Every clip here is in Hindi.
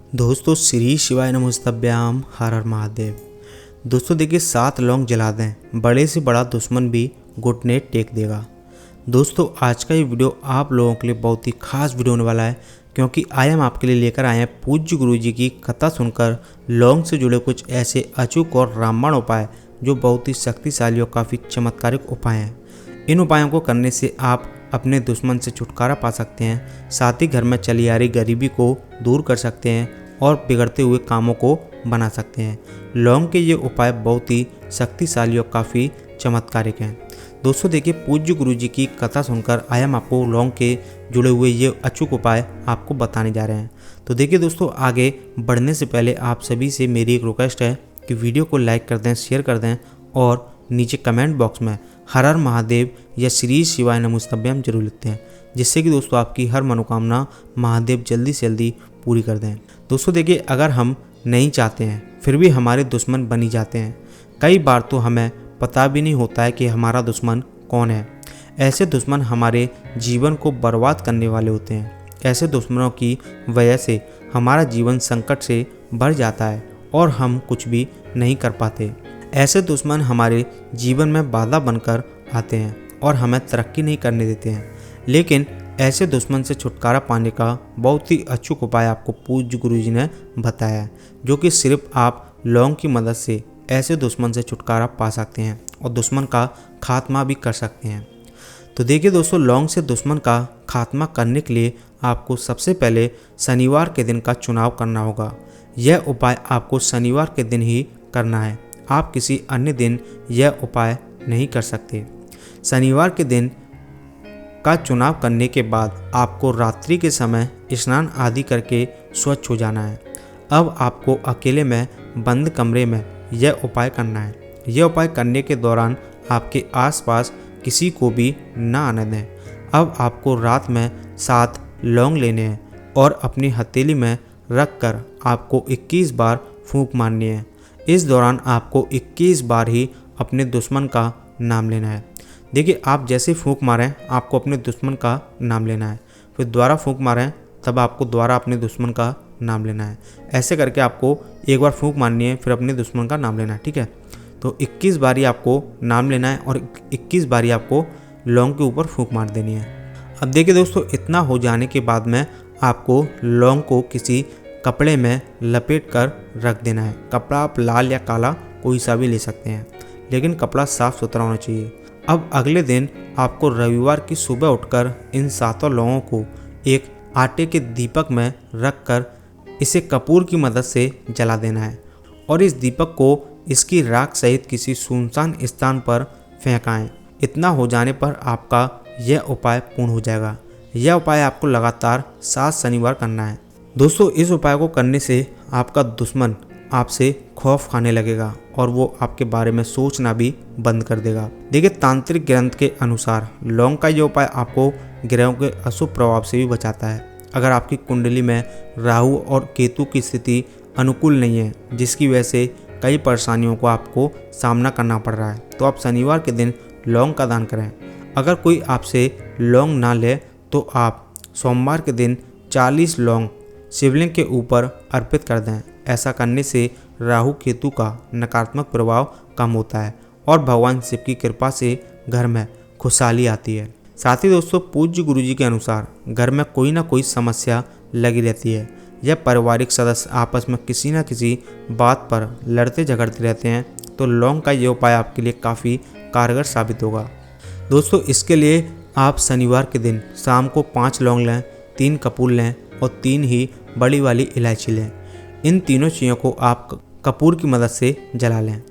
दोस्तों श्री शिवाय नमस्तभ्याम हर हर महादेव। दोस्तों देखिए 7 लौंग जला दें, बड़े से बड़ा दुश्मन भी घुटने टेक देगा। दोस्तों आज का ये वीडियो आप लोगों के लिए बहुत ही खास वीडियो होने वाला है, क्योंकि आज हम आपके लिए लेकर आए हैं पूज्य गुरु जी की कथा सुनकर लौंग से जुड़े कुछ ऐसे अचूक और रामबाण उपाय जो बहुत ही शक्तिशाली और काफ़ी चमत्कारिक उपाय हैं। इन उपायों को करने से आप अपने दुश्मन से छुटकारा पा सकते हैं, साथ ही घर में चली आ रही गरीबी को दूर कर सकते हैं और बिगड़ते हुए कामों को बना सकते हैं। लौंग के ये उपाय बहुत ही शक्तिशाली और काफ़ी चमत्कारिक हैं। दोस्तों देखिए पूज्य गुरु जी की कथा सुनकर आज हम आपको लौंग के जुड़े हुए ये अचूक उपाय आपको बताने जा रहे हैं। तो देखिए दोस्तों आगे बढ़ने से पहले आप सभी से मेरी एक रिक्वेस्ट है कि वीडियो को लाइक कर दें, शेयर कर दें और नीचे कमेंट बॉक्स में हर हर महादेव या श्री शिवाय नमस्तभ्याम जरूर लिखते हैं, जिससे कि दोस्तों आपकी हर मनोकामना महादेव जल्दी से जल्दी पूरी कर दें। दोस्तों देखिए अगर हम नहीं चाहते हैं फिर भी हमारे दुश्मन बनी जाते हैं। कई बार तो हमें पता भी नहीं होता है कि हमारा दुश्मन कौन है। ऐसे दुश्मन हमारे जीवन को बर्बाद करने वाले होते हैं। ऐसे दुश्मनों की वजह से हमारा जीवन संकट से भर जाता है और हम कुछ भी नहीं कर पाते। ऐसे दुश्मन हमारे जीवन में बाधा बनकर आते हैं और हमें तरक्की नहीं करने देते हैं। लेकिन ऐसे दुश्मन से छुटकारा पाने का बहुत ही अचूक उपाय आपको पूज्य गुरु जी ने बताया है, जो कि सिर्फ आप लौंग की मदद से ऐसे दुश्मन से छुटकारा पा सकते हैं और दुश्मन का खात्मा भी कर सकते हैं। तो देखिए दोस्तों लौंग से दुश्मन का खात्मा करने के लिए आपको सबसे पहले शनिवार के दिन का चुनाव करना होगा। यह उपाय आपको शनिवार के दिन ही करना है, आप किसी अन्य दिन यह उपाय नहीं कर सकते। शनिवार के दिन का चुनाव करने के बाद आपको रात्रि के समय स्नान आदि करके स्वच्छ हो जाना है। अब आपको अकेले में बंद कमरे में यह उपाय करना है। यह उपाय करने के दौरान आपके आसपास किसी को भी ना आने दें। अब आपको रात में 7 लौंग लेने हैं और अपनी हथेली में रख कर आपको 21 बार फूंक मारनी है। इस दौरान आपको 21 बार ही अपने दुश्मन का नाम लेना है। देखिए आप जैसे फूंक मारें आपको अपने दुश्मन का नाम लेना है, फिर दोबारा फूंक मारें तब आपको दोबारा अपने दुश्मन का नाम लेना है। ऐसे करके आपको एक बार फूंक मारनी है, फिर अपने दुश्मन का नाम लेना है, ठीक है। तो 21 बारी आपको नाम लेना है और 21 बारी आपको लौंग के ऊपर फूंक मार देनी है। अब देखिए दोस्तों इतना हो जाने के बाद में आपको लौंग को किसी कपड़े में लपेट कर रख देना है। कपड़ा आप लाल या काला कोई सा भी ले सकते हैं, लेकिन कपड़ा साफ सुथरा होना चाहिए। अब अगले दिन आपको रविवार की सुबह उठकर इन 7 लौंगों को एक आटे के दीपक में रख कर इसे कपूर की मदद से जला देना है और इस दीपक को इसकी राख सहित किसी सुनसान स्थान पर फेंकाएं। इतना हो जाने पर आपका यह उपाय पूर्ण हो जाएगा। यह उपाय आपको लगातार 7 शनिवार करना है। दोस्तों इस उपाय को करने से आपका दुश्मन आपसे खौफ खाने लगेगा और वो आपके बारे में सोचना भी बंद कर देगा। देखिए तांत्रिक ग्रंथ के अनुसार लौंग का ये उपाय आपको ग्रहों के अशुभ प्रभाव से भी बचाता है। अगर आपकी कुंडली में राहु और केतु की स्थिति अनुकूल नहीं है, जिसकी वजह से कई परेशानियों को आपको सामना करना पड़ रहा है, तो आप शनिवार के दिन लौंग का दान करें। अगर कोई आपसे लौंग ना ले तो आप सोमवार के दिन 40 लौंग शिवलिंग के ऊपर अर्पित कर दें। ऐसा करने से राहु केतु का नकारात्मक प्रभाव कम होता है और भगवान शिव की कृपा से घर में खुशहाली आती है। साथ ही दोस्तों पूज्य गुरु जी के अनुसार घर में कोई ना कोई समस्या लगी रहती है या पारिवारिक सदस्य आपस में किसी न किसी बात पर लड़ते झगड़ते रहते हैं, तो लौंग का ये उपाय आपके लिए काफ़ी कारगर साबित होगा। दोस्तों इसके लिए आप शनिवार के दिन शाम को 5 लौंग लें, 3 कपूर लें और 3 ही बड़ी वाली इलायची लें। इन तीनों चीज़ों को आप कपूर की मदद से जला लें।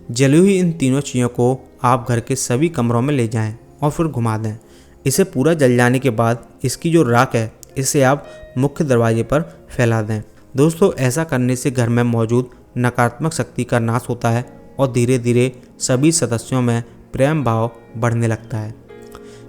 जली हुई इन तीनों चीज़ों को आप घर के सभी कमरों में ले जाएं और फिर घुमा दें। इसे पूरा जल जाने के बाद इसकी जो राख है इसे आप मुख्य दरवाजे पर फैला दें। दोस्तों ऐसा करने से घर में मौजूद नकारात्मक शक्ति का नाश होता है और धीरे धीरे सभी सदस्यों में प्रेम भाव बढ़ने लगता है।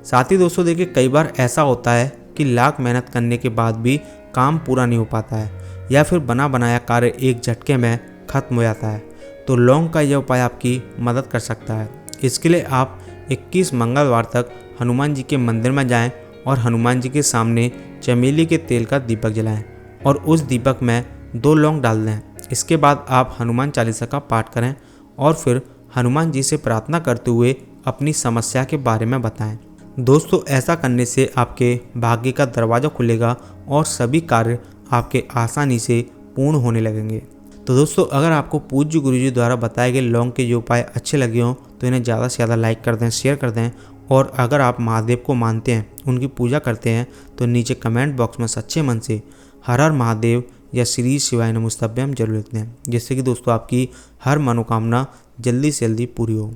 साथ ही दोस्तों देखिए कई बार ऐसा होता है कि लाख मेहनत करने के बाद भी काम पूरा नहीं हो पाता है या फिर बना बनाया कार्य एक झटके में खत्म हो जाता है, तो लौंग का यह उपाय आपकी मदद कर सकता है। इसके लिए आप 21 मंगलवार तक हनुमान जी के मंदिर में जाएं और हनुमान जी के सामने चमेली के तेल का दीपक जलाएं और उस दीपक में 2 लौंग डाल दें। इसके बाद आप हनुमान चालीसा का पाठ करें और फिर हनुमान जी से प्रार्थना करते हुए अपनी समस्या के बारे में बताएं। दोस्तों, ऐसा करने से आपके भाग्य का दरवाज़ा खुलेगा और सभी कार्य आपके आसानी से पूर्ण होने लगेंगे। तो दोस्तों, अगर आपको पूज्य गुरुजी द्वारा बताए गए लौंग के ये उपाय अच्छे लगे हों तो इन्हें ज़्यादा से ज़्यादा लाइक कर दें, शेयर कर दें। और अगर आप महादेव को मानते हैं, उनकी पूजा करते हैं, तो नीचे कमेंट बॉक्स में सच्चे मन से हर हर महादेव या श्री शिवाय नमस्तुभ्यम जरूर लिखते हैं, जिससे कि दोस्तों आपकी हर मनोकामना जल्दी से जल्दी पूरी हो।